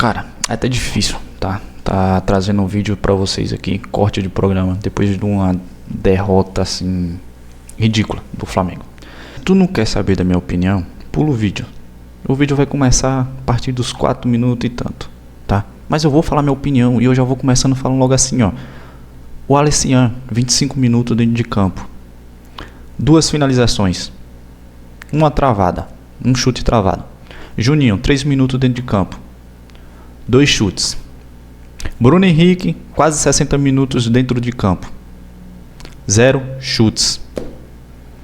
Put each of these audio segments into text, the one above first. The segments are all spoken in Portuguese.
Cara, é até difícil, tá? Tá trazendo um vídeo pra vocês aqui, corte de programa, depois de uma derrota assim ridícula do Flamengo. Tu não quer saber da minha opinião? Pula o vídeo. O vídeo vai começar a partir dos 4 minutos e tanto, tá? Mas eu vou falar minha opinião e eu já vou começando falando logo assim, ó. O Alessian, 25 minutos dentro de campo. 2 finalizações. Uma travada. Um chute travado. Juninho, 3 minutos dentro de campo. 2 chutes. Bruno Henrique, quase 60 minutos dentro de campo. 0 chutes.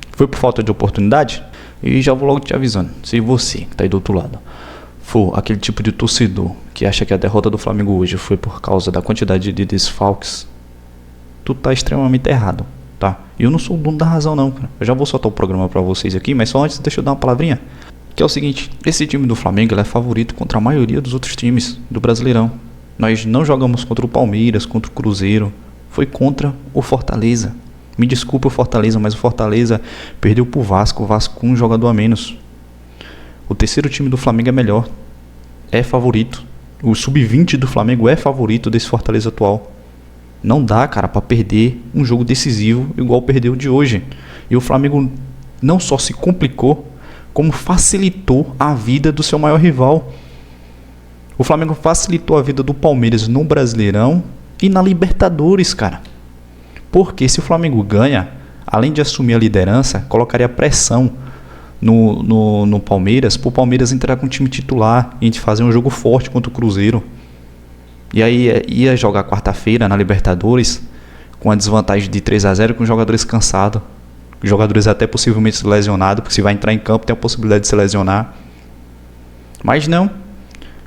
Foi por falta de oportunidade? E já vou logo te avisando. Se você, que tá aí do outro lado, for aquele tipo de torcedor que acha que a derrota do Flamengo hoje foi por causa da quantidade de desfalques, tu tá extremamente errado, tá? E eu não sou o dono da razão não, cara. Eu já vou soltar o programa pra vocês aqui, mas só antes deixa eu dar uma palavrinha. Que é o seguinte, esse time do Flamengo ele é favorito contra a maioria dos outros times do Brasileirão. Nós não jogamos contra o Palmeiras, contra o Cruzeiro. Foi contra o Fortaleza. Me desculpa o Fortaleza, mas o Fortaleza perdeu pro Vasco. O Vasco com um jogador a menos. O terceiro time do Flamengo é melhor. É favorito. O sub-20 do Flamengo é favorito desse Fortaleza atual. Não dá, cara, pra perder um jogo decisivo igual perdeu de hoje. E o Flamengo não só se complicou, como facilitou a vida do seu maior rival. O Flamengo facilitou a vida do Palmeiras no Brasileirão e na Libertadores, cara. Porque se o Flamengo ganha, além de assumir a liderança, colocaria pressão no Palmeiras, para o Palmeiras entrar com o time titular e a gente fazer um jogo forte contra o Cruzeiro. E aí ia jogar quarta-feira na Libertadores com a desvantagem de 3-0 com os jogadores cansados. Os jogadores até possivelmente lesionados, porque se vai entrar em campo tem a possibilidade de se lesionar. Mas não.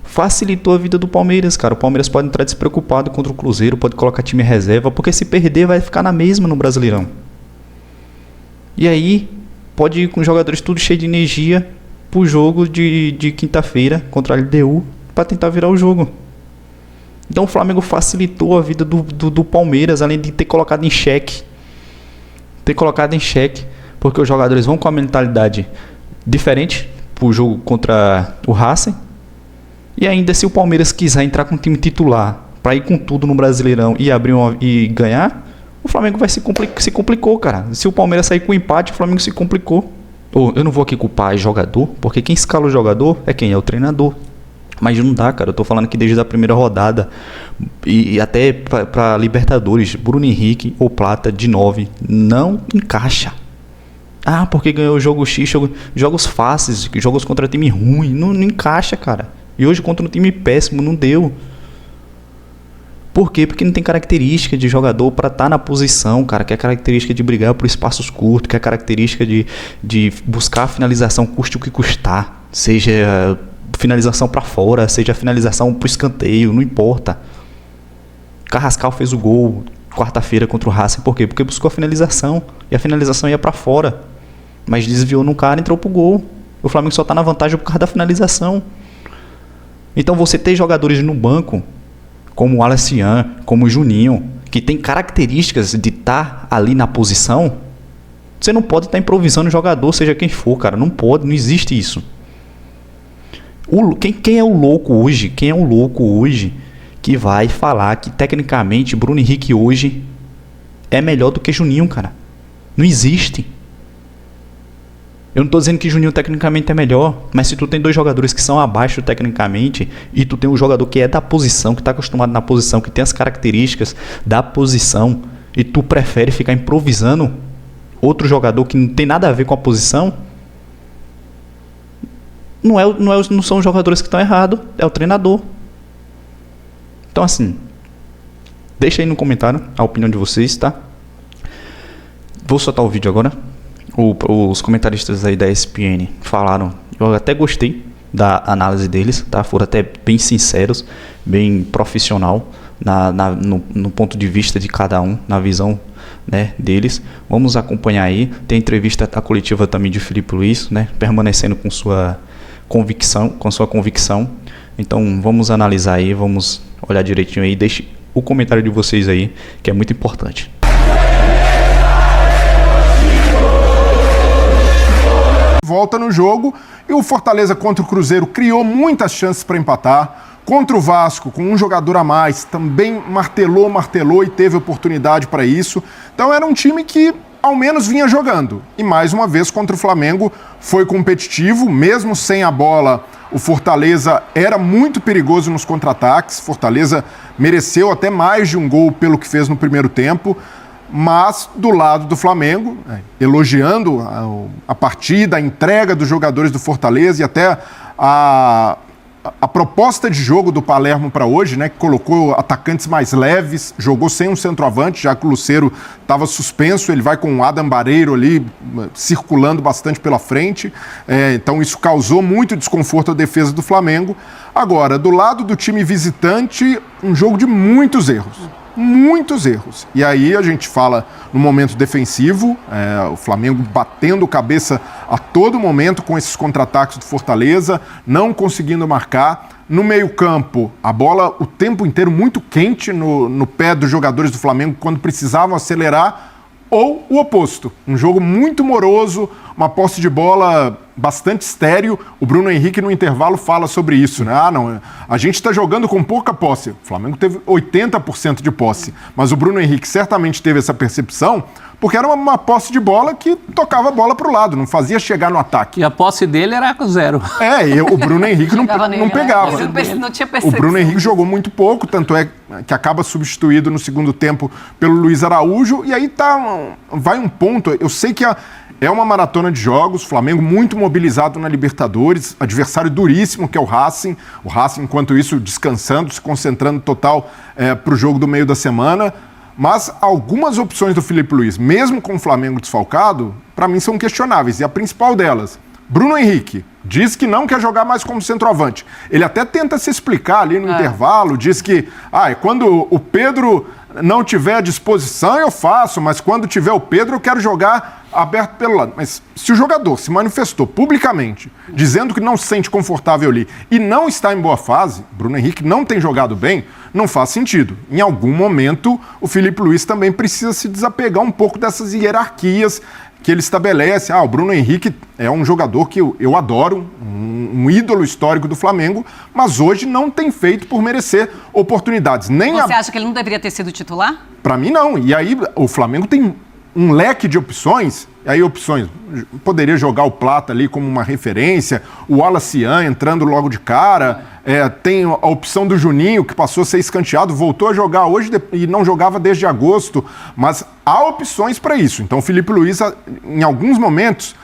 Facilitou a vida do Palmeiras, cara. O Palmeiras pode entrar despreocupado contra o Cruzeiro, pode colocar time em reserva, porque se perder vai ficar na mesma no Brasileirão. E aí pode ir com os jogadores tudo cheio de energia pro jogo de quinta-feira contra a LDU para tentar virar o jogo. Então o Flamengo facilitou a vida do Palmeiras, além de ter colocado em xeque. Porque os jogadores vão com a mentalidade diferente pro jogo contra o Racing. E ainda se o Palmeiras quiser entrar com o time titular para ir com tudo no Brasileirão e ganhar, o Flamengo vai se complicou, cara. Se o Palmeiras sair com empate, o Flamengo se complicou. Eu não vou aqui culpar jogador, porque quem escala o jogador é quem? É o treinador. Mas não dá, cara. Eu tô falando que desde a primeira rodada e até para Libertadores, Bruno Henrique ou Plata de 9 não encaixa. Ah, porque ganhou o jogo X, jogos fáceis, jogos contra time ruim, não encaixa, cara. E hoje contra um time péssimo não deu. Por quê? Porque não tem característica de jogador para estar na posição, cara. Que é característica de brigar por espaços curtos, que é característica de buscar a finalização custe o que custar. Seja finalização para fora, seja finalização para o escanteio, não importa. Carrascal fez o gol quarta-feira contra o Racing. Por quê? Porque buscou a finalização. E a finalização ia para fora. Mas desviou no cara e entrou pro gol. O Flamengo só tá na vantagem por causa da finalização. Então você ter jogadores no banco, como o Alessian, como o Juninho, que tem características de estar ali na posição, você não pode estar improvisando o jogador, seja quem for, cara. Não pode, não existe isso. Quem é o louco hoje? Quem é o louco hoje que vai falar que tecnicamente Bruno Henrique hoje é melhor do que Juninho, cara? Não existe. Eu não estou dizendo que Juninho tecnicamente é melhor, mas se tu tem 2 jogadores que são abaixo tecnicamente e tu tem um jogador que é da posição, que está acostumado na posição, que tem as características da posição e tu prefere ficar improvisando outro jogador que não tem nada a ver com a posição, não são os jogadores que estão errados, é o treinador. Então assim, deixa aí no comentário a opinião de vocês, tá? Vou soltar o vídeo agora. Os comentaristas aí da ESPN falaram, eu até gostei da análise deles, tá? Foram até bem sinceros, bem profissional no ponto de vista de cada um, na visão, né, deles. Vamos acompanhar aí. Tem entrevista a coletiva também de Felipe Luiz, né, permanecendo com sua convicção. Então vamos analisar aí, vamos olhar direitinho aí. Deixe o comentário de vocês aí, que é muito importante. Volta no jogo e o Fortaleza contra o Cruzeiro criou muitas chances para empatar. Contra o Vasco, com um jogador a mais, também martelou e teve oportunidade para isso. Então era um time que ao menos vinha jogando. E mais uma vez contra o Flamengo foi competitivo, mesmo sem a bola. O Fortaleza era muito perigoso nos contra-ataques. Fortaleza mereceu até mais de um gol pelo que fez no primeiro tempo. Mas do lado do Flamengo, elogiando a partida, a entrega dos jogadores do Fortaleza e até a proposta de jogo do Palermo para hoje, né, que colocou atacantes mais leves, jogou sem um centroavante, já que o Lucero estava suspenso, ele vai com o Adam Bareiro ali circulando bastante pela frente, então isso causou muito desconforto à defesa do Flamengo. Agora, do lado do time visitante, um jogo de muitos erros. Muitos erros. E aí a gente fala no momento defensivo, o Flamengo batendo cabeça a todo momento com esses contra-ataques do Fortaleza, não conseguindo marcar. No meio-campo, a bola o tempo inteiro muito quente no pé dos jogadores do Flamengo quando precisavam acelerar, ou o oposto. Um jogo muito moroso, uma posse de bola bastante estéril. O Bruno Henrique, no intervalo, fala sobre isso, né? Não, a gente está jogando com pouca posse. O Flamengo teve 80% de posse, mas o Bruno Henrique certamente teve essa percepção porque era uma posse de bola que tocava a bola para o lado, não fazia chegar no ataque. E a posse dele era com 0. E o Bruno Henrique não pegava. Não tinha percepção. O Bruno Henrique jogou muito pouco, tanto é que acaba substituído no segundo tempo pelo Luiz Araújo, e aí vai um ponto, eu sei que é uma maratona de jogos, Flamengo muito mobilizado na Libertadores, adversário duríssimo que é o Racing, enquanto isso descansando, se concentrando total para o jogo do meio da semana, mas algumas opções do Filipe Luiz, mesmo com o Flamengo desfalcado, para mim são questionáveis, e a principal delas, Bruno Henrique, diz que não quer jogar mais como centroavante. Ele até tenta se explicar ali no intervalo, diz que quando o Pedro não tiver à disposição eu faço, mas quando tiver o Pedro eu quero jogar aberto pelo lado. Mas se o jogador se manifestou publicamente, dizendo que não se sente confortável ali e não está em boa fase, Bruno Henrique não tem jogado bem, não faz sentido. Em algum momento, o Filipe Luiz também precisa se desapegar um pouco dessas hierarquias que ele estabelece. O Bruno Henrique é um jogador que eu adoro, um ídolo histórico do Flamengo, mas hoje não tem feito por merecer oportunidades. Você acha que ele não deveria ter sido titular? Para mim, não. E aí, o Flamengo tem um leque de opções, poderia jogar o Plata ali como uma referência, o Alacian entrando logo de cara, tem a opção do Juninho, que passou a ser escanteado, voltou a jogar hoje e não jogava desde agosto, mas há opções para isso. Então o Filipe Luiz, em alguns momentos,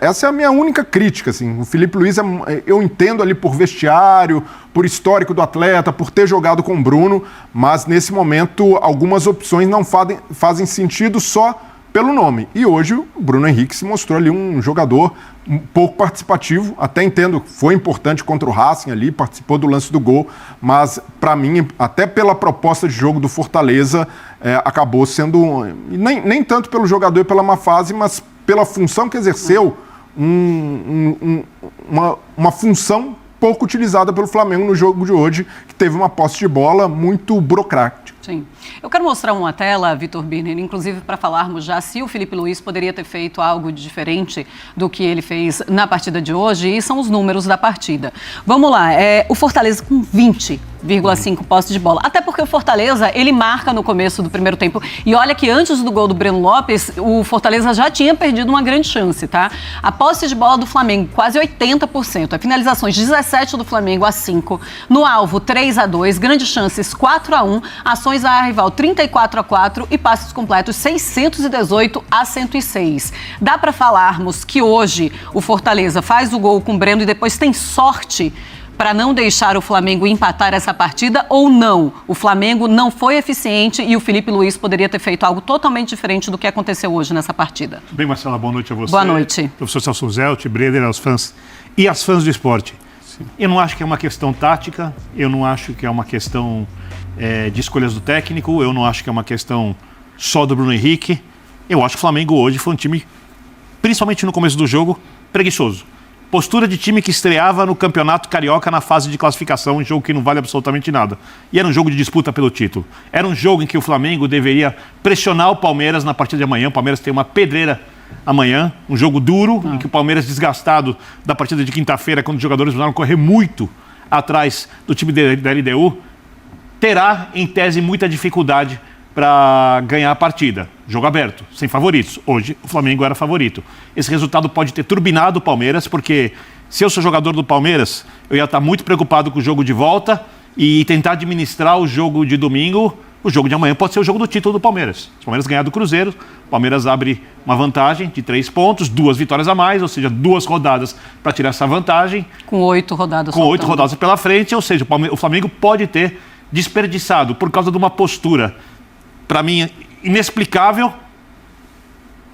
essa é a minha única crítica, assim. O Filipe Luiz, eu entendo ali por vestiário, por histórico do atleta, por ter jogado com o Bruno, mas nesse momento algumas opções não fazem sentido só pelo nome. E hoje o Bruno Henrique se mostrou ali um jogador um pouco participativo, até entendo que foi importante contra o Racing ali, participou do lance do gol, mas para mim, até pela proposta de jogo do Fortaleza, acabou sendo, nem tanto pelo jogador e pela má fase, mas pela função que exerceu, uma função pouco utilizada pelo Flamengo no jogo de hoje, que teve uma posse de bola muito burocrática. Sim. Eu quero mostrar uma tela, Vitor Birner, inclusive para falarmos já se o Filipe Luiz poderia ter feito algo diferente do que ele fez na partida de hoje, e são os números da partida. Vamos lá, o Fortaleza com 20,5 posse de bola. Até porque o Fortaleza, ele marca no começo do primeiro tempo. E olha que antes do gol do Breno Lopes, o Fortaleza já tinha perdido uma grande chance, tá? A posse de bola do Flamengo, quase 80%. As finalizações, 17 do Flamengo a 5. No alvo, 3-2. Grandes chances, 4-1. Ações a rival, 34-4. E passes completos, 618 a 106. Dá para falarmos que hoje o Fortaleza faz o gol com o Breno e depois tem sorte para não deixar o Flamengo empatar essa partida, ou não? O Flamengo não foi eficiente e o Filipe Luiz poderia ter feito algo totalmente diferente do que aconteceu hoje nessa partida. Bem, Marcela, boa noite a você. Boa noite. Professor Celso Zelt, Breder, aos fãs e às fãs do esporte. Sim. Eu não acho que é uma questão tática, eu não acho que é uma questão de escolhas do técnico, eu não acho que é uma questão só do Bruno Henrique. Eu acho que o Flamengo hoje foi um time, principalmente no começo do jogo, preguiçoso. Postura de time que estreava no Campeonato Carioca na fase de classificação, um jogo que não vale absolutamente nada. E era um jogo de disputa pelo título. Era um jogo em que o Flamengo deveria pressionar o Palmeiras na partida de amanhã. O Palmeiras tem uma pedreira amanhã, um jogo duro, em que o Palmeiras, desgastado da partida de quinta-feira, quando os jogadores precisaram correr muito, atrás do time da LDU, terá, em tese, muita dificuldade para ganhar a partida. Jogo aberto, sem favoritos. Hoje, o Flamengo era favorito. Esse resultado pode ter turbinado o Palmeiras, porque se eu sou jogador do Palmeiras, eu ia estar muito preocupado com o jogo de volta e tentar administrar o jogo de domingo. O jogo de amanhã pode ser o jogo do título do Palmeiras. Se o Palmeiras ganhar do Cruzeiro, o Palmeiras abre uma vantagem de 3 pontos, 2 vitórias a mais, ou seja, 2 rodadas para tirar essa vantagem. Com 8 rodadas. Com 8 rodadas pela frente, ou seja, o Flamengo pode ter desperdiçado, por causa de uma postura, para mim, inexplicável,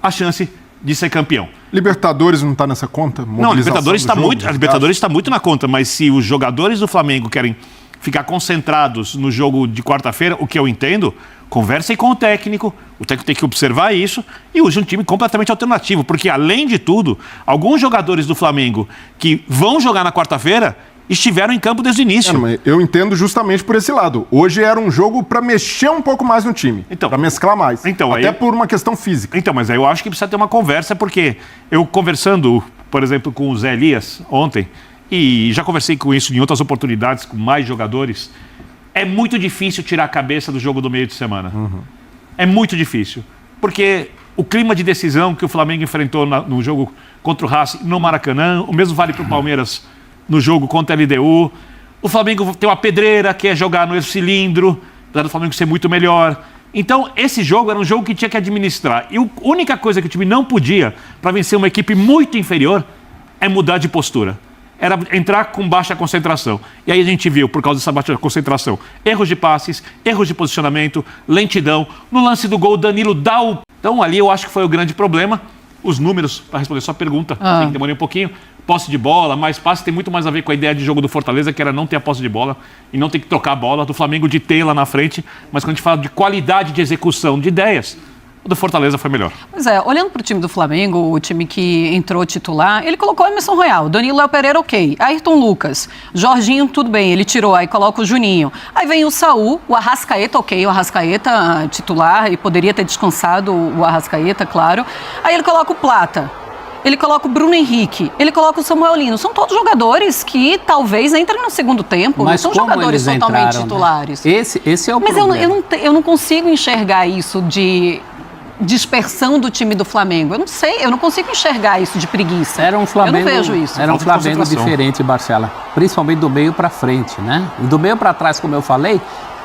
a chance de ser campeão. Libertadores não está nessa conta? Não, a Libertadores está muito na conta, mas se os jogadores do Flamengo querem ficar concentrados no jogo de quarta-feira, o que eu entendo, conversem com o técnico tem que observar isso e use um time completamente alternativo, porque além de tudo, alguns jogadores do Flamengo que vão jogar na quarta-feira estiveram em campo desde o início. Mas eu entendo justamente por esse lado. Hoje era um jogo para mexer um pouco mais no time, para mesclar mais, até por uma questão física. Então, mas aí eu acho que precisa ter uma conversa, porque eu conversando, por exemplo, com o Zé Elias ontem, e já conversei com isso em outras oportunidades, com mais jogadores, é muito difícil tirar a cabeça do jogo do meio de semana. É muito difícil. Porque o clima de decisão que o Flamengo enfrentou no jogo contra o Racing no Maracanã, o mesmo vale para o Palmeiras no jogo contra a LDU. O Flamengo tem uma pedreira, que é jogar no cilindro, apesar do Flamengo ser muito melhor. Então, esse jogo era um jogo que tinha que administrar. E a única coisa que o time não podia, para vencer uma equipe muito inferior, é mudar de postura. Era entrar com baixa concentração. E aí a gente viu, por causa dessa baixa concentração, erros de passes, erros de posicionamento, lentidão. No lance do gol, o Danilo dá o... Então ali eu acho que foi o grande problema. Os números, para responder sua pergunta, que demorei um pouquinho, posse de bola, mais passe, tem muito mais a ver com a ideia de jogo do Fortaleza, que era não ter a posse de bola e não ter que trocar a bola, do Flamengo de ter lá na frente. Mas quando a gente fala de qualidade de execução de ideias, o do Fortaleza foi melhor. Pois é, olhando para o time do Flamengo, o time que entrou titular, ele colocou o Emerson Royal, Danilo Léo Pereira, ok, Ayrton Lucas, Jorginho, tudo bem, ele tirou, aí coloca o Juninho. Aí vem o Saul, o Arrascaeta, ok, o Arrascaeta titular, e poderia ter descansado o Arrascaeta, claro. Aí ele coloca o Plata, ele coloca o Bruno Henrique, ele coloca o Samuel Lino. São todos jogadores que talvez entrem no segundo tempo, mas não são jogadores totalmente titulares. Né? Esse é o problema. Mas eu não consigo enxergar isso de dispersão do time do Flamengo. Eu não sei, eu não consigo enxergar isso de preguiça. Era um Flamengo, eu não vejo isso. Era um Flamengo diferente, Marcela. Principalmente do meio para frente, né? E do meio para trás, como eu falei,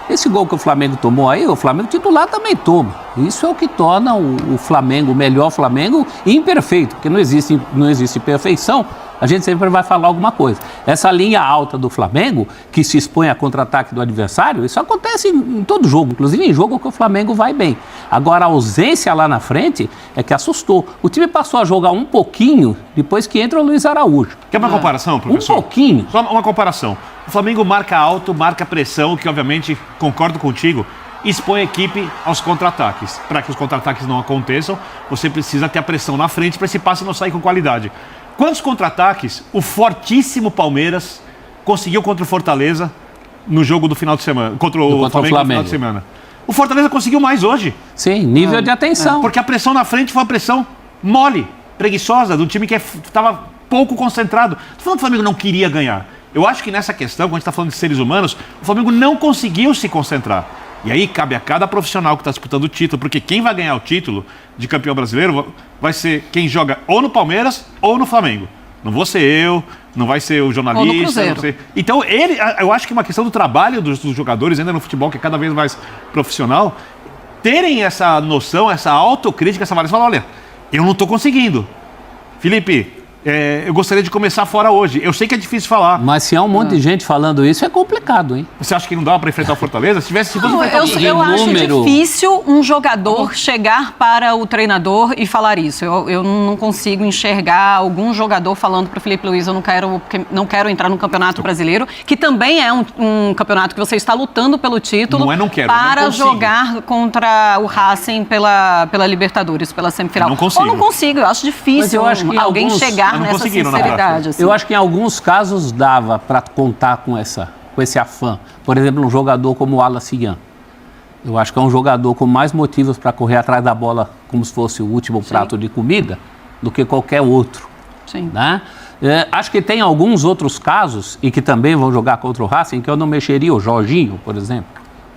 esse gol que o Flamengo tomou aí, o Flamengo titular também toma. Isso é o que torna o Flamengo, o melhor Flamengo, imperfeito, porque não existe perfeição. A gente sempre vai falar alguma coisa. Essa linha alta do Flamengo, que se expõe a contra-ataque do adversário, isso acontece em todo jogo, inclusive em jogo que o Flamengo vai bem. Agora, a ausência lá na frente é que assustou. O time passou a jogar um pouquinho depois que entra o Luiz Araújo. Quer uma comparação, professor? Um pouquinho. Só uma comparação. O Flamengo marca alto, marca pressão, que obviamente, concordo contigo, expõe a equipe aos contra-ataques. Para que os contra-ataques não aconteçam, você precisa ter a pressão na frente para esse passe não sair com qualidade. Quantos contra-ataques o fortíssimo Palmeiras conseguiu contra o Fortaleza no jogo do final de semana? Contra o Flamengo no final de semana. O Fortaleza conseguiu mais hoje. Sim, nível de atenção. Porque a pressão na frente foi uma pressão mole, preguiçosa, do time que estava pouco concentrado. Estou falando que o Flamengo não queria ganhar. Eu acho que nessa questão, quando a gente está falando de seres humanos, o Flamengo não conseguiu se concentrar. E aí cabe a cada profissional que está disputando o título, porque quem vai ganhar o título de campeão brasileiro vai ser quem joga ou no Palmeiras ou no Flamengo. Não vou ser eu, não vai ser o jornalista. Não sei. Então, eu acho que é uma questão do trabalho dos jogadores, ainda no futebol, que é cada vez mais profissional, terem essa noção, essa autocrítica, essa avaliação, falar, olha, eu não estou conseguindo. Felipe, eu gostaria de começar fora hoje. Eu sei que é difícil falar. Mas se há um monte de gente falando isso, é complicado, hein? Você acha que não dava para enfrentar o Fortaleza? Se fosse eu acho difícil um jogador chegar para o treinador e falar isso. Eu não consigo enxergar algum jogador falando para o Felipe Luiz, eu não quero entrar no Campeonato Brasileiro, que também é um campeonato que você está lutando pelo título, para jogar contra o Racing pela Libertadores, pela semifinal. Não consigo. Eu não consigo, eu acho difícil alguém chegar nessa sinceridade. Assim. Eu acho que em alguns casos dava para contar com esse afã. Por exemplo, um jogador como o Wallace Ian. Eu acho que é um jogador com mais motivos para correr atrás da bola como se fosse o último prato de comida do que qualquer outro. Sim. Né? Acho que tem alguns outros casos, e que também vão jogar contra o Racing, que eu não mexeria. O Jorginho, por exemplo.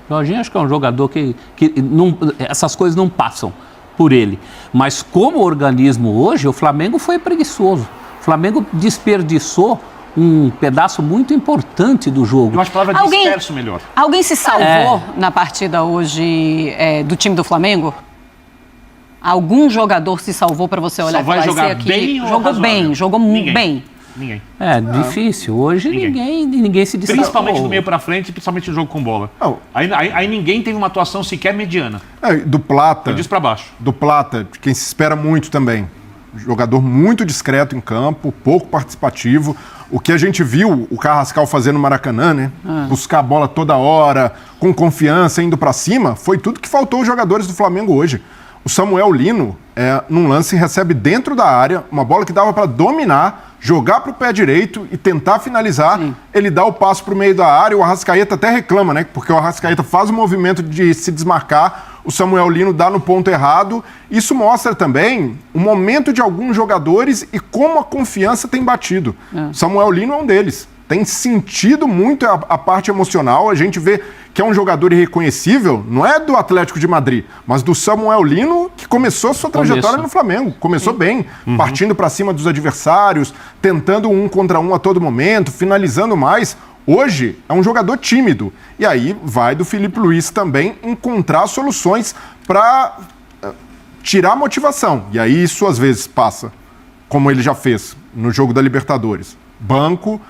O Jorginho acho que é um jogador que não, essas coisas não passam por ele. Mas como organismo hoje, o Flamengo foi preguiçoso. O Flamengo desperdiçou um pedaço muito importante do jogo. Eu acho a palavra disperso melhor. Alguém se salvou na partida hoje do time do Flamengo? Algum jogador se salvou para você olhar e falar, jogar aqui, bem ou jogou bem, jogou bem. Ninguém. Difícil. Hoje ninguém se destacou. Principalmente do meio para frente, principalmente no jogo com bola. Aí ninguém teve uma atuação sequer mediana. Do Plata. Eu disse para baixo. Do Plata, quem se espera muito também. Jogador muito discreto em campo, pouco participativo. O que a gente viu o Carrascal fazer no Maracanã, né? Buscar a bola toda hora, com confiança, indo para cima, foi tudo que faltou aos jogadores do Flamengo hoje. O Samuel Lino, num lance, recebe dentro da área uma bola que dava para dominar, jogar para o pé direito e tentar finalizar. Sim. Ele dá o passo para o meio da área, o Arrascaeta até reclama, né? Porque o Arrascaeta faz o movimento de se desmarcar, o Samuel Lino dá no ponto errado. Isso mostra também o momento de alguns jogadores e como a confiança tem batido. Samuel Lino é um deles. Tem sentido muito a parte emocional. A gente vê que é um jogador irreconhecível, não é do Atlético de Madrid, mas do Samuel Lino, que começou sua trajetória no Flamengo. Começou bem, partindo para cima dos adversários, tentando 1 contra 1 a todo momento, finalizando mais. Hoje é um jogador tímido. E aí vai do Filipe Luís também encontrar soluções para tirar a motivação. E aí isso às vezes passa, como ele já fez no jogo da Libertadores. Banco,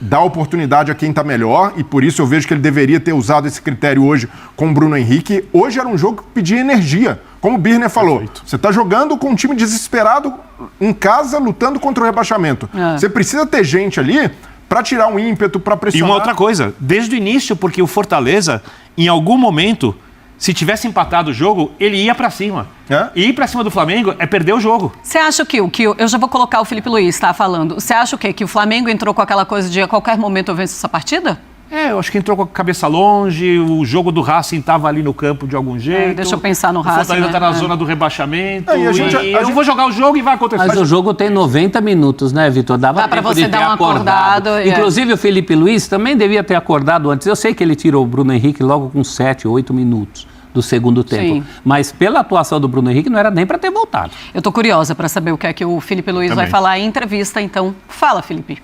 dá oportunidade a quem está melhor, e por isso eu vejo que ele deveria ter usado esse critério hoje com o Bruno Henrique. Hoje era um jogo que pedia energia, como o Birner falou. Perfeito. Você está jogando com um time desesperado em casa, lutando contra o rebaixamento. Você precisa ter gente ali para tirar um ímpeto, para pressionar. E uma outra coisa, desde o início, porque o Fortaleza, em algum momento, se tivesse empatado o jogo, ele ia para cima. E ir para cima do Flamengo é perder o jogo. Você acha que eu já vou colocar o Filipe Luís, tá falando. Você acha o quê? Que o Flamengo entrou com aquela coisa de a qualquer momento eu venço essa partida? Eu acho que entrou com a cabeça longe, o jogo do Racing estava ali no campo de algum jeito. Deixa eu pensar no Racing. O Fortaleza está na zona do rebaixamento. Eu vou jogar o jogo e vai acontecer. Mas o jogo tem 90 minutos, né, Vitor? Dá para você dar uma acordada. Inclusive o Filipe Luís também devia ter acordado antes. Eu sei que ele tirou o Bruno Henrique logo com 7, 8 minutos do segundo tempo. Sim. Mas pela atuação do Bruno Henrique não era nem para ter voltado. Eu tô curiosa para saber o que é que o Filipe Luís vai falar em entrevista, então fala, Filipe.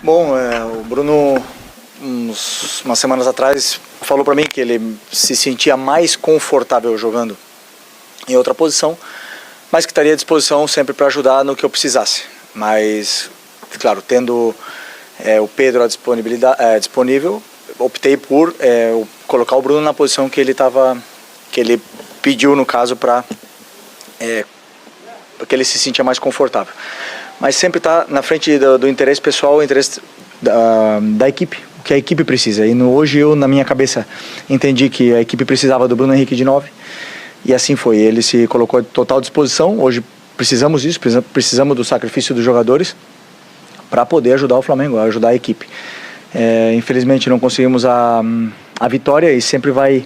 Bom, o Bruno, umas semanas atrás, falou para mim que ele se sentia mais confortável jogando em outra posição, mas que estaria à disposição sempre para ajudar no que eu precisasse. Mas, claro, tendo o Pedro disponível, optei por colocar o Bruno na posição que ele pediu, no caso, para que ele se sentia mais confortável. Mas sempre está na frente do interesse pessoal, o interesse da equipe, o que a equipe precisa. E hoje eu, na minha cabeça, entendi que a equipe precisava do Bruno Henrique de 9, e assim foi. Ele se colocou à total disposição. Hoje precisamos disso, precisamos do sacrifício dos jogadores para poder ajudar o Flamengo, ajudar a equipe. Infelizmente não conseguimos a vitória, e sempre vai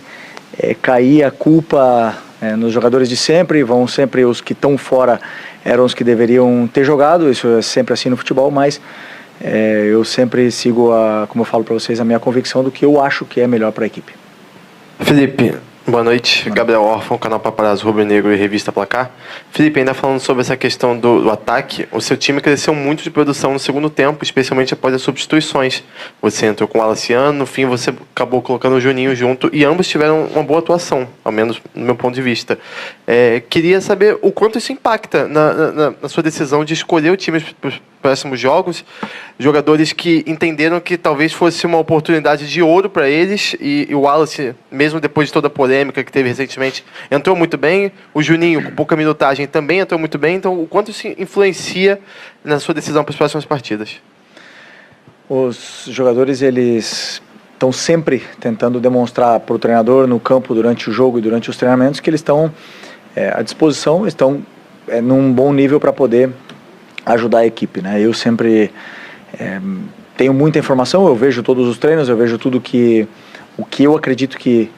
cair a culpa nos jogadores de sempre. Vão sempre os que estão fora, eram os que deveriam ter jogado. Isso é sempre assim no futebol, mas eu sempre sigo, como eu falo para vocês, a minha convicção do que eu acho que é melhor para a equipe. Felipe, boa noite. Gabriel Orfan, canal Paparazzo Rubro Negro e Revista Placar. Felipe, ainda falando sobre essa questão do ataque, o seu time cresceu muito de produção no segundo tempo, especialmente após as substituições. Você entrou com o Alaciano, no fim você acabou colocando o Juninho junto, e ambos tiveram uma boa atuação, ao menos no meu ponto de vista. Queria saber o quanto isso impacta na sua decisão de escolher o time para os próximos jogos, jogadores que entenderam que talvez fosse uma oportunidade de ouro para eles, e o Wallace, mesmo depois de toda a polêmica que teve recentemente, entrou muito bem, o Juninho, com pouca minutagem, também entrou muito bem. Então, o quanto isso influencia na sua decisão para as próximas partidas? Os jogadores, eles estão sempre tentando demonstrar para o treinador no campo, durante o jogo e durante os treinamentos, que eles estão à disposição, estão num bom nível para poder ajudar a equipe, né? Eu sempre tenho muita informação, eu vejo todos os treinos, eu vejo tudo o que eu acredito que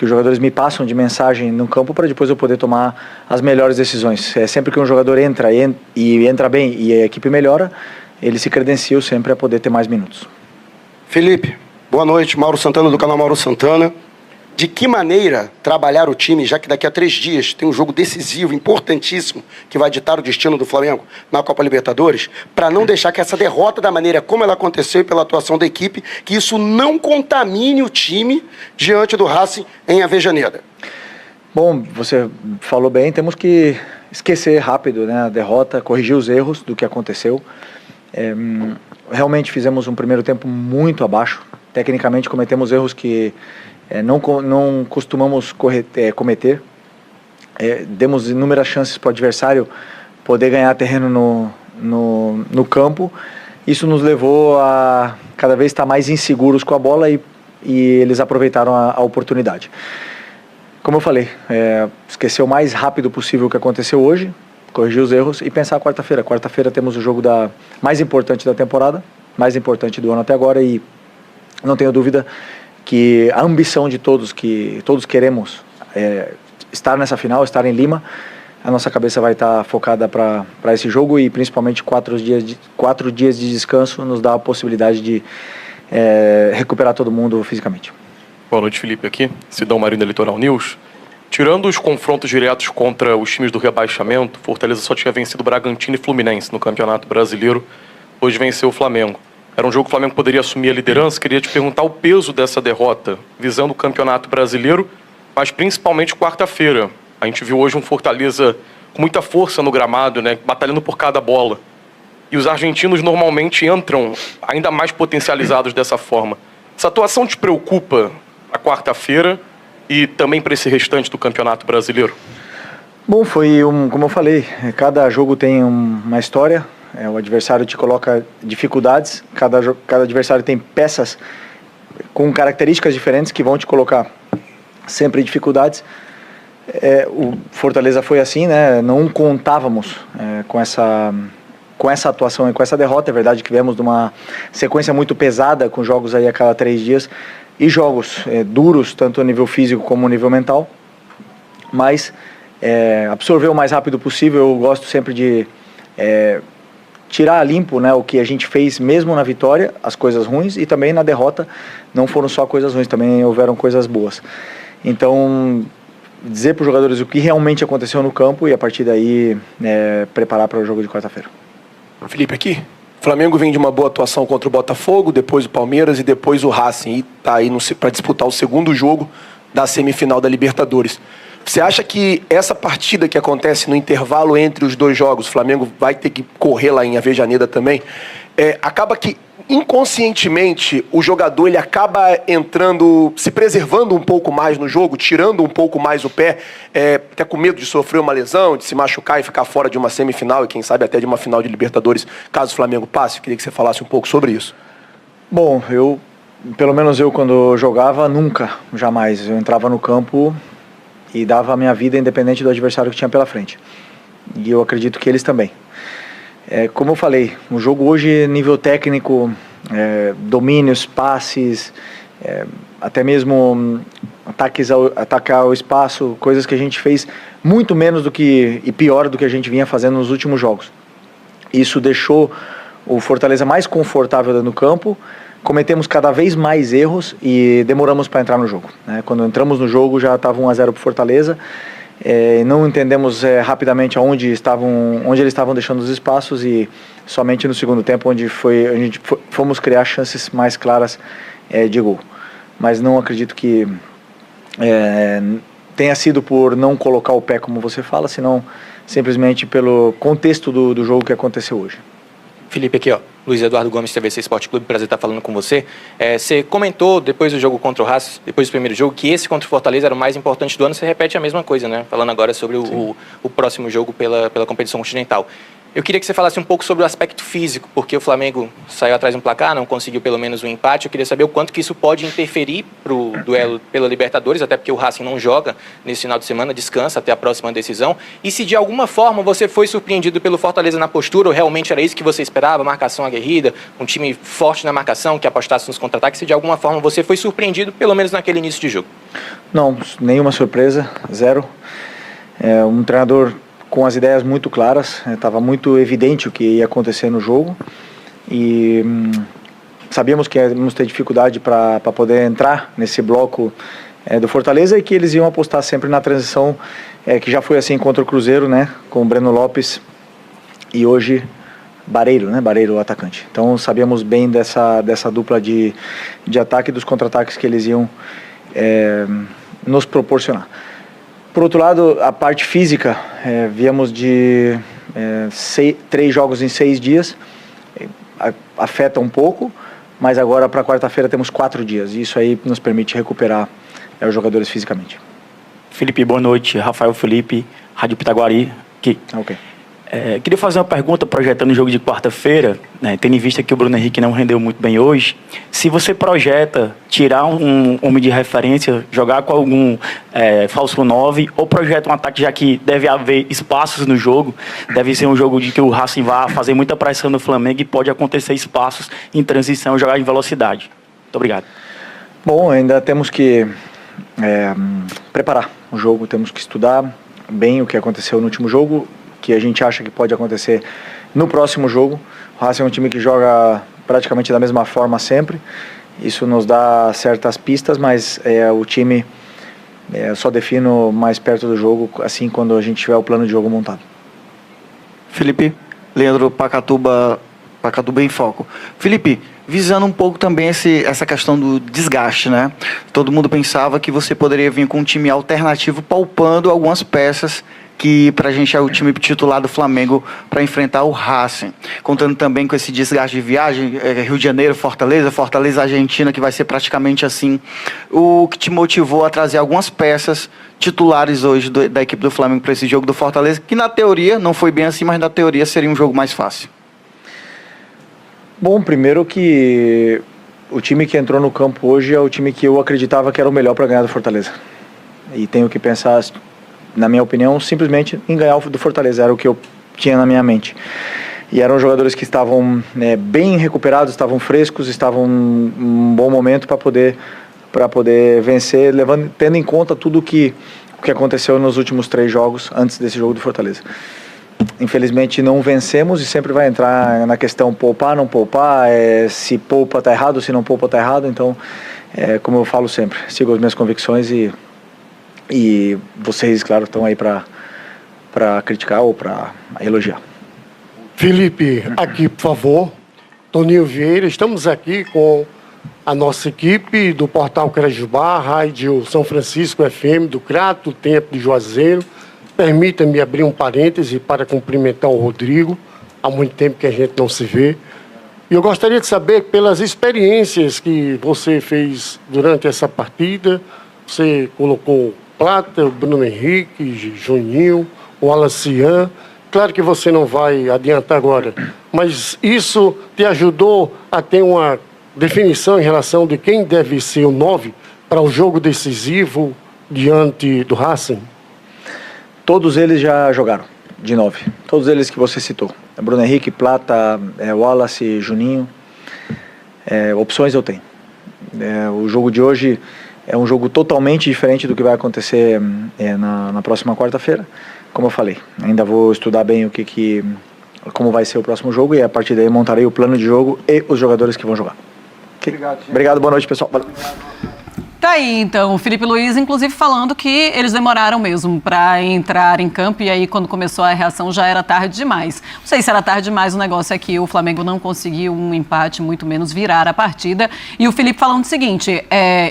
os jogadores me passam de mensagem no campo para depois eu poder tomar as melhores decisões. Sempre que um jogador entra e entra bem e a equipe melhora, ele se credencia sempre a poder ter mais minutos. Felipe, boa noite. Mauro Santana do canal Mauro Santana. De que maneira trabalhar o time, já que daqui a 3 dias tem um jogo decisivo, importantíssimo, que vai ditar o destino do Flamengo na Copa Libertadores, para não deixar que essa derrota, da maneira como ela aconteceu e pela atuação da equipe, que isso não contamine o time diante do Racing em Avejaneda? Bom, você falou bem, temos que esquecer rápido, né, a derrota, corrigir os erros do que aconteceu. Realmente fizemos um primeiro tempo muito abaixo. Tecnicamente cometemos erros que não costumamos cometer. Demos inúmeras chances para o adversário poder ganhar terreno no campo. Isso nos levou a cada vez estar mais inseguros com a bola e eles aproveitaram a oportunidade. Como eu falei, esquecer o mais rápido possível o que aconteceu hoje, corrigir os erros e pensar quarta-feira. Quarta-feira temos o jogo mais importante da temporada, mais importante do ano até agora, e não tenho dúvida que a ambição de todos, que todos queremos estar nessa final, estar em Lima, a nossa cabeça vai estar focada para esse jogo, e principalmente 4 dias de descanso nos dá a possibilidade de recuperar todo mundo fisicamente. Boa noite, Felipe, aqui, Sidão Marinho da Litoral News. Tirando os confrontos diretos contra os times do rebaixamento, Fortaleza só tinha vencido Bragantino e Fluminense no Campeonato Brasileiro, hoje venceu o Flamengo. Era um jogo que o Flamengo poderia assumir a liderança. Queria te perguntar o peso dessa derrota, visando o Campeonato Brasileiro, mas principalmente quarta-feira. A gente viu hoje um Fortaleza com muita força no gramado, né, batalhando por cada bola. E os argentinos normalmente entram ainda mais potencializados dessa forma. Essa atuação te preocupa a quarta-feira e também para esse restante do Campeonato Brasileiro? Bom, como eu falei, cada jogo tem uma história. O adversário te coloca dificuldades, cada adversário tem peças com características diferentes que vão te colocar sempre dificuldades. O Fortaleza foi assim, né? Não contávamos com essa atuação e com essa derrota. É verdade que viemos de uma sequência muito pesada, com jogos aí a cada 3 dias, e jogos duros, tanto a nível físico como a nível mental, mas absorver o mais rápido possível. Eu gosto sempre de tirar a limpo, né, o que a gente fez mesmo na vitória, as coisas ruins, e também na derrota não foram só coisas ruins, também houveram coisas boas. Então, dizer para os jogadores o que realmente aconteceu no campo e a partir daí preparar para o jogo de quarta-feira. Felipe, aqui. O Flamengo vem de uma boa atuação contra o Botafogo, depois o Palmeiras e depois o Racing, e está aí para disputar o segundo jogo da semifinal da Libertadores. Você acha que essa partida que acontece no intervalo entre os 2 jogos, o Flamengo vai ter que correr lá em Avejaneda também, acaba que inconscientemente o jogador ele acaba entrando, se preservando um pouco mais no jogo, tirando um pouco mais o pé, até com medo de sofrer uma lesão, de se machucar e ficar fora de uma semifinal e quem sabe até de uma final de Libertadores, caso o Flamengo passe? Eu queria que você falasse um pouco sobre isso. Bom, pelo menos eu quando jogava, jamais, eu entrava no campo e dava a minha vida independente do adversário que tinha pela frente. E eu acredito que eles também. Como eu falei, o jogo hoje, nível técnico, domínios, passes, até mesmo atacar ao espaço, coisas que a gente fez muito menos e pior do que a gente vinha fazendo nos últimos jogos. Isso deixou o Fortaleza mais confortável dentro do campo. Cometemos cada vez mais erros e demoramos para entrar no jogo, né? Quando entramos no jogo já estava 1-0 para o Fortaleza, não entendemos rapidamente onde eles estavam deixando os espaços, e somente no segundo tempo onde a gente fomos criar chances mais claras de gol. Mas não acredito que tenha sido por não colocar o pé, como você fala, senão simplesmente pelo contexto do jogo que aconteceu hoje. Felipe, aqui, ó. Luiz Eduardo Gomes, TVC Esporte Clube, prazer estar falando com você. Você comentou depois do jogo contra o Racing, depois do primeiro jogo, que esse contra o Fortaleza era o mais importante do ano. Você repete a mesma coisa, né? Falando agora sobre o próximo jogo pela competição continental. Eu queria que você falasse um pouco sobre o aspecto físico, porque o Flamengo saiu atrás do placar, não conseguiu pelo menos um empate. Eu queria saber o quanto que isso pode interferir para o duelo pela Libertadores, até porque o Racing não joga nesse final de semana, descansa até a próxima decisão. E se de alguma forma você foi surpreendido pelo Fortaleza na postura, ou realmente era isso que você esperava, marcação aguerrida, um time forte na marcação, que apostasse nos contra-ataques, se de alguma forma você foi surpreendido, pelo menos naquele início de jogo? Não, nenhuma surpresa, zero. Um treinador com as ideias muito claras, estava muito evidente o que ia acontecer no jogo e sabíamos que íamos ter dificuldade para poder entrar nesse bloco do Fortaleza e que eles iam apostar sempre na transição, que já foi assim contra o Cruzeiro, né, com o Breno Lopes e hoje Barreiro, né, Barreiro o atacante. Então sabíamos bem dessa dupla de ataque e dos contra-ataques que eles iam nos proporcionar. Por outro lado, a parte física, viemos de 3 jogos em 6 dias, afeta um pouco, mas agora para quarta-feira temos 4 dias, e isso aí nos permite recuperar os jogadores fisicamente. Felipe, boa noite. Rafael Felipe, Rádio Pitaguari, aqui. Ok. Queria fazer uma pergunta projetando o jogo de quarta-feira, né, tendo em vista que o Bruno Henrique não rendeu muito bem hoje. Se você projeta tirar um homem de referência, jogar com algum falso 9, ou projeta um ataque, já que deve haver espaços no jogo, deve ser um jogo de que o Racing vai fazer muita pressão no Flamengo e pode acontecer espaços em transição, jogar em velocidade. Muito obrigado. Bom, ainda temos que preparar o jogo, temos que estudar bem o que aconteceu no último jogo, que a gente acha que pode acontecer no próximo jogo. O Racing é um time que joga praticamente da mesma forma sempre. Isso nos dá certas pistas, mas o time só defino mais perto do jogo, assim, quando a gente tiver o plano de jogo montado. Felipe, Leandro Pacatuba em Foco. Felipe, visando um pouco também essa questão do desgaste, né? Todo mundo pensava que você poderia vir com um time alternativo, poupando algumas peças que pra gente é o time titular do Flamengo para enfrentar o Racing. Contando também com esse desgaste de viagem, Rio de Janeiro, Fortaleza, Argentina, que vai ser praticamente assim. O que te motivou a trazer algumas peças titulares hoje da equipe do Flamengo para esse jogo do Fortaleza, que na teoria não foi bem assim, mas na teoria seria um jogo mais fácil? Bom, primeiro que o time que entrou no campo hoje é o time que eu acreditava que era o melhor para ganhar do Fortaleza. E tenho que pensar, na minha opinião, simplesmente em ganhar do Fortaleza, era o que eu tinha na minha mente. E eram jogadores que estavam bem recuperados, estavam frescos, estavam em um bom momento para poder vencer, tendo em conta tudo o que aconteceu nos últimos 3 jogos antes desse jogo do Fortaleza. Infelizmente não vencemos e sempre vai entrar na questão poupar, não poupar, se poupa está errado, se não poupa está errado. Então, como eu falo sempre, sigo as minhas convicções e vocês, claro, estão aí para criticar ou para elogiar. Felipe, aqui, por favor. Toninho Vieira, estamos aqui com a nossa equipe do Portal Crajubá, Rádio São Francisco FM, do Crato, Tempo de Juazeiro. Permita-me abrir um parêntese para cumprimentar o Rodrigo. Há muito tempo que a gente não se vê. E eu gostaria de saber, pelas experiências que você fez durante essa partida, você colocou Plata, o Bruno Henrique, Juninho, o Alacian. Claro que você não vai adiantar agora, mas isso te ajudou a ter uma definição em relação de quem deve ser o 9 para o jogo decisivo diante do Racing? Todos eles já jogaram de 9. Todos eles que você citou. Bruno Henrique, Plata, Wallace, Juninho. Opções eu tenho. O jogo de hoje é um jogo totalmente diferente do que vai acontecer na próxima quarta-feira. Como eu falei, ainda vou estudar bem como vai ser o próximo jogo e a partir daí montarei o plano de jogo e os jogadores que vão jogar. Okay? Obrigado, boa noite, pessoal. Valeu. Tá aí, então, o Felipe Luiz, inclusive, falando que eles demoraram mesmo para entrar em campo e aí, quando começou a reação, já era tarde demais. Não sei se era tarde demais, o negócio é que o Flamengo não conseguiu um empate, muito menos virar a partida. E o Felipe falando o seguinte,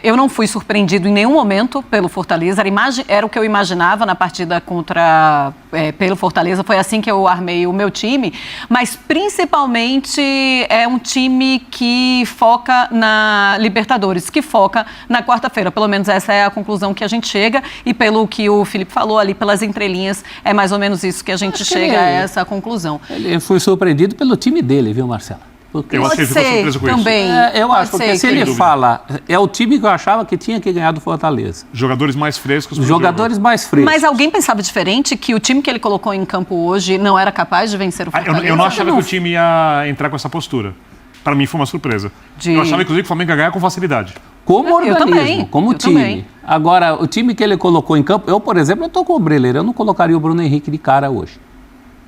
eu não fui surpreendido em nenhum momento pelo Fortaleza, era o que eu imaginava na partida contra pelo Fortaleza, foi assim que eu armei o meu time, mas principalmente é um time que foca na Libertadores, que foca na quarta-feira, pelo menos essa é a conclusão que a gente chega, e pelo que o Felipe falou ali, pelas entrelinhas, é mais ou menos isso que a gente chega a essa conclusão. Ele foi surpreendido pelo time dele, viu, Marcelo? Porque eu acho que ele ficou surpreso com também. isso. Eu acho, porque se ele fala, é o time que eu achava que tinha que ganhar do Fortaleza. Jogadores mais frescos. Jogadores mais frescos. Mas alguém pensava diferente, que o time que ele colocou em campo hoje não era capaz de vencer o Fortaleza? Eu não achava que o time ia entrar com essa postura. Para mim foi uma surpresa. Eu achava, inclusive, que o Flamengo ia ganhar com facilidade. Como organismo, como time. Também. Agora, o time que ele colocou em campo, eu, por exemplo, eu estou com o Breleiro, eu não colocaria o Bruno Henrique de cara hoje,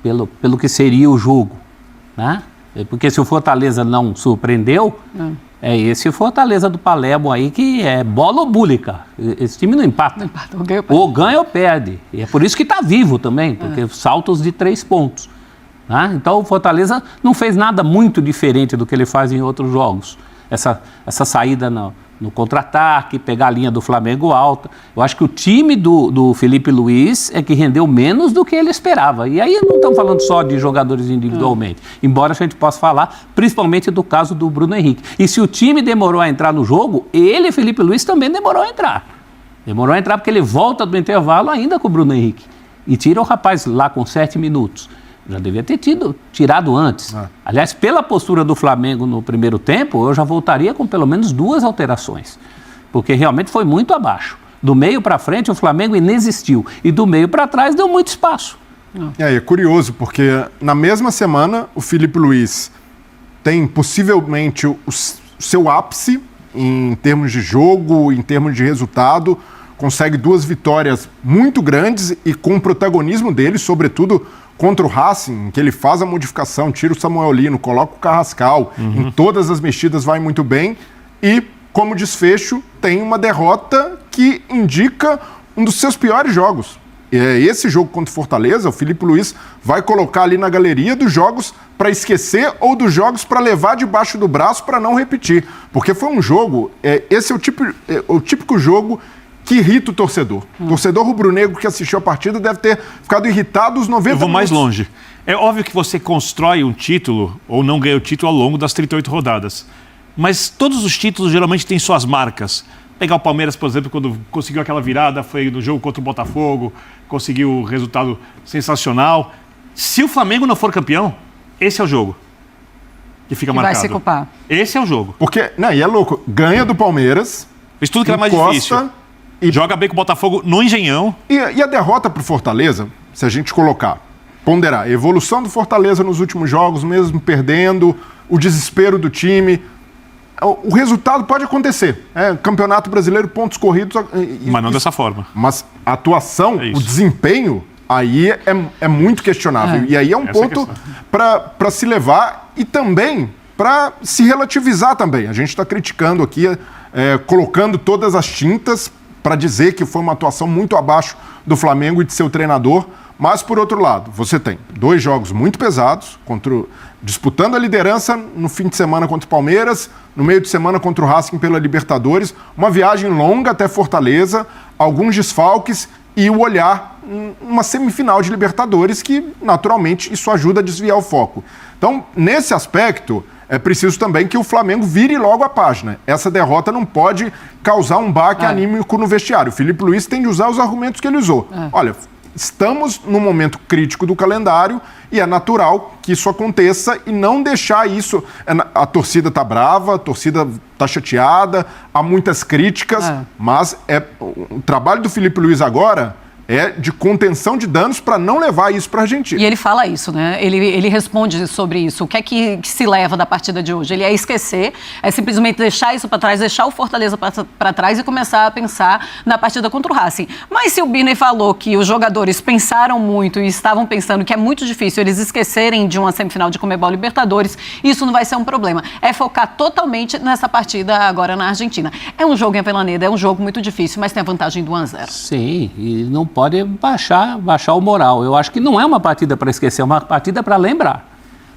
pelo que seria o jogo, né? Porque se o Fortaleza não surpreendeu, é esse Fortaleza do Palermo aí que é bola ou búlica. Esse time não empata. Ou ganha ou perde. E é por isso que está vivo também, porque saltos de 3 pontos. Né? Então o Fortaleza não fez nada muito diferente do que ele faz em outros jogos. Essa saída no contra-ataque, pegar a linha do Flamengo alta. Eu acho que o time do Felipe Luiz é que rendeu menos do que ele esperava. E aí não estamos falando só de jogadores individualmente, embora a gente possa falar principalmente do caso do Bruno Henrique. E se o time demorou a entrar no jogo, ele, Felipe Luiz, também demorou a entrar. Demorou a entrar porque ele volta do intervalo ainda com o Bruno Henrique. E tira o rapaz lá com 7 minutos. Já devia ter tirado antes. Aliás, pela postura do Flamengo no primeiro tempo, eu já voltaria com pelo menos 2 alterações. Porque realmente foi muito abaixo. Do meio para frente, o Flamengo inexistiu. E do meio para trás, deu muito espaço. É curioso, porque na mesma semana, o Felipe Luiz tem possivelmente o seu ápice em termos de jogo, em termos de resultado. Consegue 2 vitórias muito grandes e com o protagonismo dele, sobretudo contra o Racing, que ele faz a modificação, tira o Samuel Lino, coloca o Carrascal, em todas as mexidas vai muito bem, e como desfecho tem uma derrota que indica um dos seus piores jogos. Esse jogo contra o Fortaleza, o Felipe Luiz vai colocar ali na galeria dos jogos para esquecer ou dos jogos para levar debaixo do braço para não repetir, porque foi um jogo, esse é o típico jogo que irrita o torcedor. O torcedor rubro-negro que assistiu a partida deve ter ficado irritado os 90 minutos. Eu vou mais longe. É óbvio que você constrói um título ou não ganha o título ao longo das 38 rodadas. Mas todos os títulos geralmente têm suas marcas. Pegar o Palmeiras, por exemplo, quando conseguiu aquela virada, foi no jogo contra o Botafogo, conseguiu um resultado sensacional. Se o Flamengo não for campeão, esse é o jogo que fica marcado. Vai se culpar. Esse é o jogo. Porque, e é louco, ganha do Palmeiras, fez tudo que era mais difícil. Joga bem com o Botafogo no Engenhão. E a derrota para o Fortaleza, se a gente ponderar, a evolução do Fortaleza nos últimos jogos, mesmo perdendo, o desespero do time, o resultado pode acontecer. Campeonato Brasileiro, pontos corridos. Mas não dessa forma. Mas a atuação, o desempenho, aí é muito questionável. E aí é um ponto para se levar e também para se relativizar também. A gente está criticando aqui, colocando todas as tintas para dizer que foi uma atuação muito abaixo do Flamengo e de seu treinador, mas, por outro lado, você tem 2 jogos muito pesados, disputando a liderança no fim de semana contra o Palmeiras, no meio de semana contra o Racing pela Libertadores, uma viagem longa até Fortaleza, alguns desfalques e o olhar uma semifinal de Libertadores que, naturalmente, isso ajuda a desviar o foco. Então, nesse aspecto, é preciso também que o Flamengo vire logo a página. Essa derrota não pode causar um baque anímico no vestiário. O Felipe Luiz tem de usar os argumentos que ele usou. Olha, estamos num momento crítico do calendário e é natural que isso aconteça e não deixar isso... A torcida está brava, a torcida está chateada, há muitas críticas, mas o trabalho do Felipe Luiz agora é de contenção de danos para não levar isso para a Argentina. E ele fala isso, né? Ele responde sobre isso. O que é que se leva da partida de hoje? Ele é esquecer, é simplesmente deixar isso para trás, deixar o Fortaleza para trás e começar a pensar na partida contra o Racing. Mas se o Birney falou que os jogadores pensaram muito e estavam pensando que é muito difícil eles esquecerem de uma semifinal de Conmebol Libertadores, isso não vai ser um problema. É focar totalmente nessa partida agora na Argentina. É um jogo em Avellaneda, é um jogo muito difícil, mas tem a vantagem do 1-0. Sim, e não pode baixar o moral. Eu acho que não é uma partida para esquecer, é uma partida para lembrar.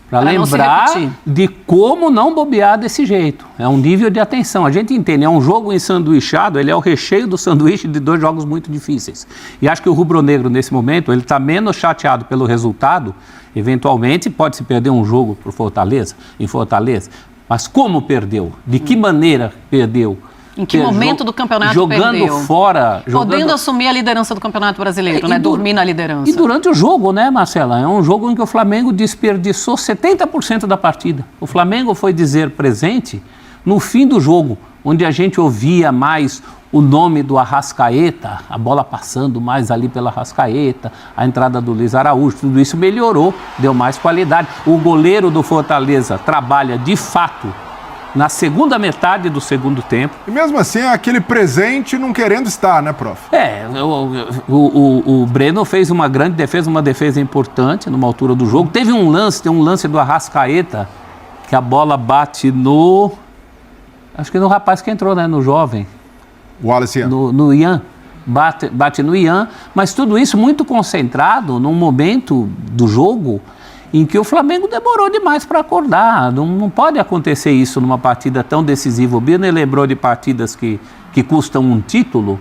Para lembrar de como não bobear desse jeito. É um nível de atenção. A gente entende, é um jogo ensanduichado, ele é o recheio do sanduíche de 2 jogos muito difíceis. E acho que o rubro-negro, nesse momento, ele está menos chateado pelo resultado. Eventualmente, pode se perder um jogo por Fortaleza, em Fortaleza. Mas como perdeu? De que maneira perdeu? Em que momento do campeonato jogando perdeu? Fora... Podendo assumir a liderança do Campeonato Brasileiro, né? Dormir na liderança. E durante o jogo, né, Marcela? É um jogo em que o Flamengo desperdiçou 70% da partida. O Flamengo foi dizer presente no fim do jogo, onde a gente ouvia mais o nome do Arrascaeta, a bola passando mais ali pela Arrascaeta, a entrada do Luiz Araújo, tudo isso melhorou, deu mais qualidade. O goleiro do Fortaleza trabalha de fato na segunda metade do segundo tempo. E mesmo assim, é aquele presente não querendo estar, né, prof? O Breno fez uma grande defesa, uma defesa importante numa altura do jogo. Tem um lance do Arrascaeta, que a bola bate no... Acho que no rapaz que entrou, né, no jovem. O Wallace Ian. No Ian. Bate no Ian, mas tudo isso muito concentrado num momento do jogo em que o Flamengo demorou demais para acordar. Não pode acontecer isso numa partida tão decisiva. O Birner lembrou de partidas que custam um título.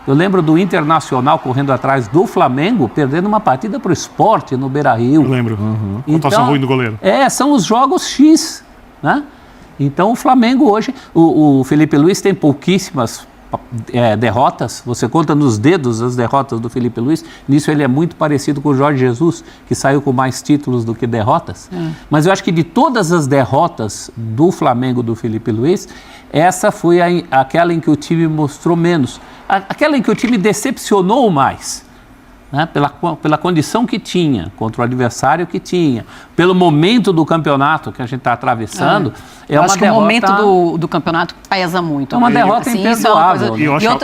Eu lembro do Internacional correndo atrás do Flamengo, perdendo uma partida para o Sport no Beira-Rio. Eu lembro. Pontuação ruim do goleiro. São os jogos X, né? Então o Flamengo hoje, o Felipe Luiz tem pouquíssimas derrotas, você conta nos dedos as derrotas do Felipe Luiz, nisso ele é muito parecido com o Jorge Jesus, que saiu com mais títulos do que derrotas, mas eu acho que de todas as derrotas do Flamengo do Felipe Luiz, essa foi aquela em que o time mostrou menos, aquela em que o time decepcionou mais, né? Pela condição que tinha, contra o adversário que tinha, pelo momento do campeonato que a gente está atravessando. Eu acho que o momento do campeonato pesa muito. É uma derrota imperdoável.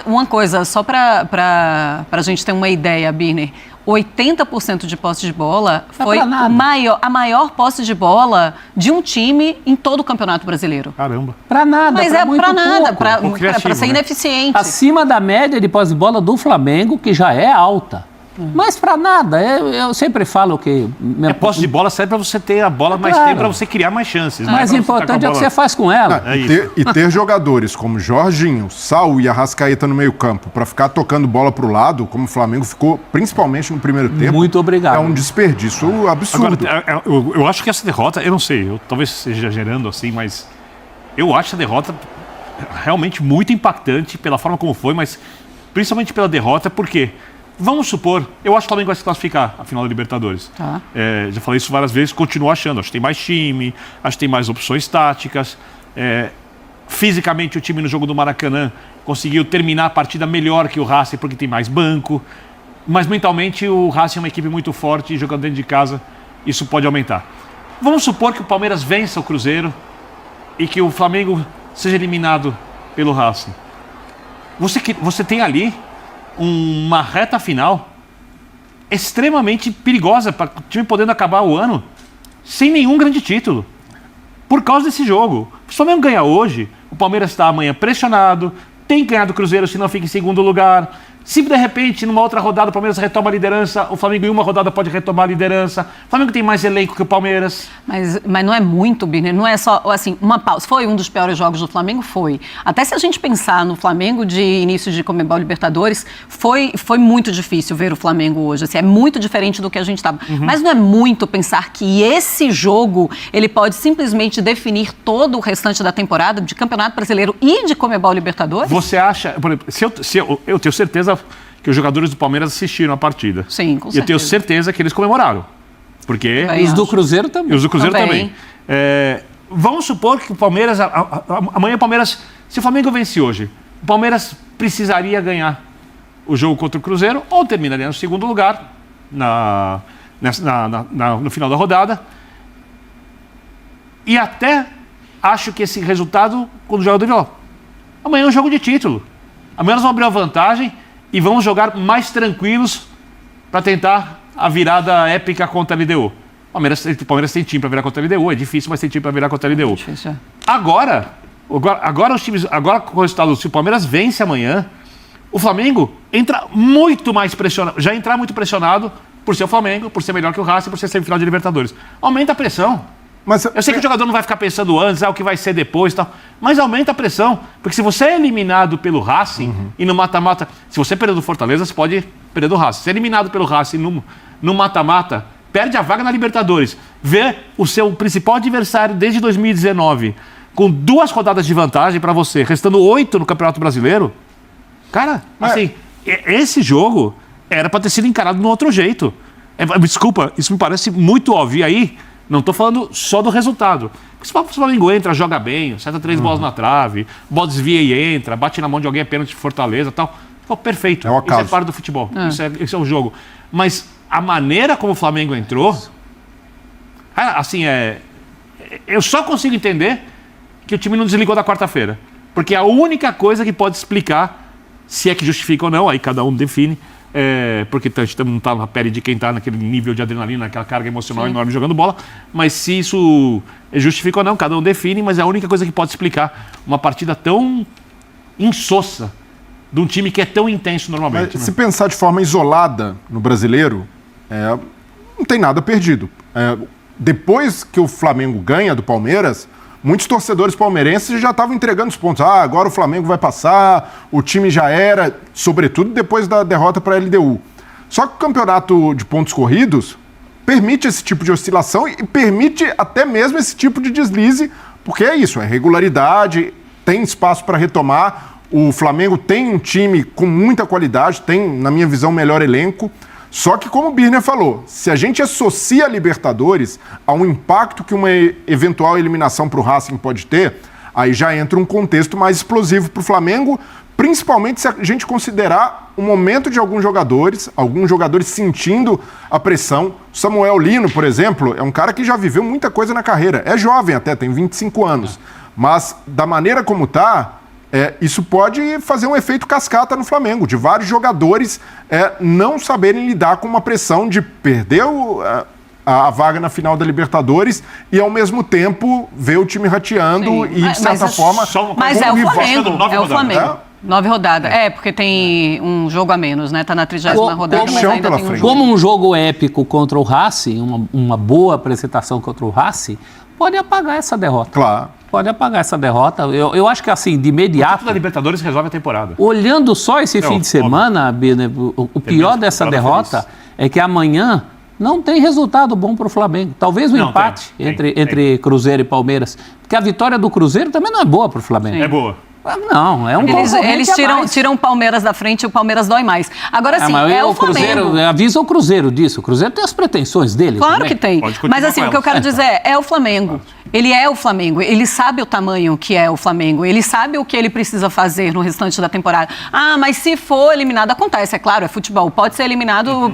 Uma coisa, só para a gente ter uma ideia, Birner, 80% de posse de bola foi a maior posse de bola de um time em todo o Campeonato Brasileiro. Caramba. Para nada. Mas para nada, para ser ineficiente. Acima da média de posse de bola do Flamengo, que já é alta. Mas para nada, eu sempre falo que... posse de bola serve para você ter a bola mais tempo, para você criar mais chances. Mais importante é o que você faz com ela. E ter jogadores como Jorginho, Saul e Arrascaeta no meio campo, para ficar tocando bola para o lado, como o Flamengo ficou, principalmente no primeiro tempo. Muito obrigado. É um desperdício absurdo. Agora, eu acho que essa derrota, eu não sei, eu talvez esteja gerando assim, mas eu acho essa derrota realmente muito impactante pela forma como foi, mas principalmente pela derrota, porque... Vamos supor, eu acho que o Flamengo vai se classificar à final da Libertadores. Já falei isso várias vezes, continuo achando. Acho que tem mais time, acho que tem mais opções táticas. Fisicamente, o time no jogo do Maracanã conseguiu terminar a partida melhor que o Racing, porque tem mais banco. Mas mentalmente, o Racing é uma equipe muito forte e jogando dentro de casa, isso pode aumentar. Vamos supor que o Palmeiras vença o Cruzeiro e que o Flamengo seja eliminado pelo Racing. Você tem ali uma reta final extremamente perigosa para o time podendo acabar o ano sem nenhum grande título por causa desse jogo. Se o Flamengo ganhar hoje, o Palmeiras está amanhã pressionado, tem que ganhar do Cruzeiro, se não fica em segundo lugar. Se de repente, numa outra rodada, o Palmeiras retoma a liderança, o Flamengo em uma rodada pode retomar a liderança. O Flamengo tem mais elenco que o Palmeiras. Mas não é muito, Birner, não é só, assim, uma pausa. Foi um dos piores jogos do Flamengo? Foi. Até se a gente pensar no Flamengo de início de Conmebol Libertadores, foi muito difícil ver o Flamengo hoje. Assim, é muito diferente do que a gente estava. Mas não é muito pensar que esse jogo, ele pode simplesmente definir todo o restante da temporada de Campeonato Brasileiro e de Conmebol Libertadores? Você acha, por exemplo, eu tenho certeza que os jogadores do Palmeiras assistiram a partida. Sim, com certeza. E eu tenho certeza que eles comemoraram. Porque... E os do Cruzeiro também. E os do Cruzeiro também. Vamos supor que o Palmeiras... Amanhã o Palmeiras... Se o Flamengo vence hoje, o Palmeiras precisaria ganhar o jogo contra o Cruzeiro ou terminaria no segundo lugar no final da rodada. E até acho que esse resultado, quando o jogador... Amanhã é um jogo de título. Amanhã nós vamos abrir uma vantagem e vamos jogar mais tranquilos para tentar a virada épica contra a LDU. O Palmeiras tem time para virar contra a LDU, é difícil, mas tem time para virar contra a LDU. Difícil. Agora os times, agora com o resultado, se o Palmeiras vence amanhã, o Flamengo entra muito mais pressionado, já entrar muito pressionado por ser o Flamengo, por ser melhor que o Racing, por ser semifinal de Libertadores. Aumenta a pressão. Mas, eu sei que o jogador não vai ficar pensando antes, o que vai ser depois e tal, mas aumenta a pressão. Porque se você é eliminado pelo Racing e no mata-mata, se você perder do Fortaleza, você pode perder do Racing. Se é eliminado pelo Racing no mata-mata, perde a vaga na Libertadores. Vê o seu principal adversário desde 2019 com 2 rodadas de vantagem para você, restando 8 no Campeonato Brasileiro. Cara, assim, esse jogo era para ter sido encarado de um outro jeito. Desculpa, isso me parece muito óbvio. E aí, não estou falando só do resultado. Porque se o Flamengo entra, joga bem, acerta 3 bolas na trave, bola desvia e entra, bate na mão de alguém, é pênalti de Fortaleza e tal. Perfeito. Isso é parte do futebol. Isso é o jogo. Mas a maneira como o Flamengo entrou, assim, eu só consigo entender que o time não desligou da quarta-feira. Porque é a única coisa que pode explicar se é que justifica ou não, aí cada um define. Porque a gente não está na pele de quem está naquele nível de adrenalina, naquela carga emocional enorme jogando bola, mas se isso justifica ou não, cada um define, mas é a única coisa que pode explicar uma partida tão insossa de um time que é tão intenso normalmente. Mas, se pensar de forma isolada no brasileiro, não tem nada perdido. Depois que o Flamengo ganha do Palmeiras, muitos torcedores palmeirenses já estavam entregando os pontos. Agora o Flamengo vai passar, o time já era, sobretudo depois da derrota para a LDU. Só que o campeonato de pontos corridos permite esse tipo de oscilação e permite até mesmo esse tipo de deslize, porque é isso, é regularidade, tem espaço para retomar. O Flamengo tem um time com muita qualidade, tem, na minha visão, o melhor elenco. Só que, como o Birner falou, se a gente associa a Libertadores ao impacto que uma eventual eliminação para o Racing pode ter, aí já entra um contexto mais explosivo para o Flamengo, principalmente se a gente considerar o momento de alguns jogadores sentindo a pressão. Samuel Lino, por exemplo, é um cara que já viveu muita coisa na carreira. É jovem até, tem 25 anos. Mas, da maneira como está, isso pode fazer um efeito cascata no Flamengo, de vários jogadores não saberem lidar com uma pressão de perder a vaga na final da Libertadores e, ao mesmo tempo, ver o time rateando e, de certa forma... Mas é o Flamengo, é o Flamengo. 9 rodadas. Porque tem um jogo a menos, né? Tá na 30ª rodada, mas ainda tem um jogo. Como um jogo épico contra o Racing, uma boa apresentação contra o Racing, pode apagar essa derrota. Claro. Pode apagar essa derrota. Eu acho que, assim, de imediato... O título da Libertadores resolve a temporada. Olhando só esse fim de semana, Birner, o pior dessa derrota é que amanhã não tem resultado bom para o Flamengo. Talvez um empate entre Cruzeiro e Palmeiras. Porque a vitória do Cruzeiro também não é boa para o Flamengo. É boa. Não, é um Eles tiram o Palmeiras da frente e o Palmeiras dói mais. Agora sim, o Flamengo. Avisa o Cruzeiro disso. O Cruzeiro tem as pretensões dele. Claro que tem. Mas assim, o que eu quero dizer é o Flamengo. Ele é o Flamengo, ele sabe o tamanho que é o Flamengo, ele sabe o que ele precisa fazer no restante da temporada. Mas se for eliminado, acontece, é claro, é futebol. Pode ser eliminado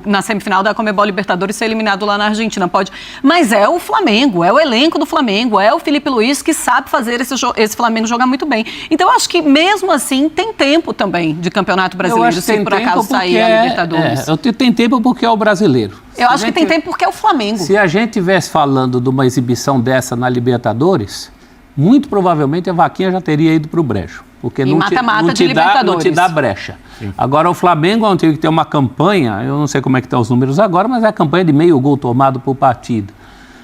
na semifinal da Conmebol Libertadores, ser eliminado lá na Argentina, pode. Mas é o Flamengo, é o elenco do Flamengo, é o Felipe Luiz que sabe fazer esse Flamengo jogar muito bem. Então, eu acho que mesmo assim tem tempo também de Campeonato Brasileiro, se por acaso sair a Libertadores. Tem tempo porque é o brasileiro. Eu acho que tem tempo porque é o Flamengo. Se a gente estivesse falando de uma exibição dessa na Libertadores, muito provavelmente a vaquinha já teria ido para o brejo. Porque não te dá brecha. Sim. Agora, o Flamengo é um time que tem uma campanha, eu não sei como é que estão os números agora, mas é a campanha de meio gol tomado por partida.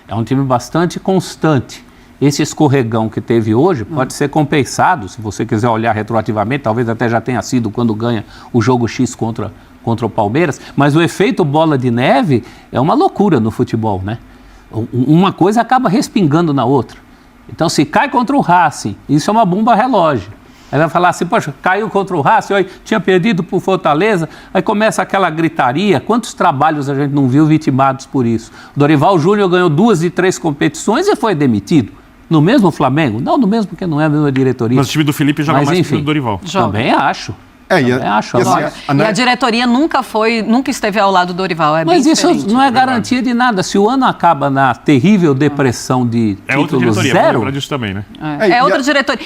É um time bastante constante. Esse escorregão que teve hoje pode ser compensado, se você quiser olhar retroativamente, talvez até já tenha sido quando ganha o jogo X contra o Palmeiras, mas o efeito bola de neve é uma loucura no futebol, né? Uma coisa acaba respingando na outra. Então, se cai contra o Racing, isso é uma bomba relógio. Aí vai falar assim, poxa, caiu contra o Racing, aí tinha perdido por Fortaleza, aí começa aquela gritaria. Quantos trabalhos a gente não viu vitimados por isso? O Dorival Júnior ganhou 2 de 3 competições e foi demitido. No mesmo Flamengo? Não, no mesmo, porque não é a mesma diretoria. Mas o time do Felipe joga mais que o do Dorival. Também acho. E a diretoria nunca esteve ao lado do Dorival. Mas isso não é garantia de nada. Se o ano acaba na terrível depressão de título zero... disso também, né? É outra diretoria.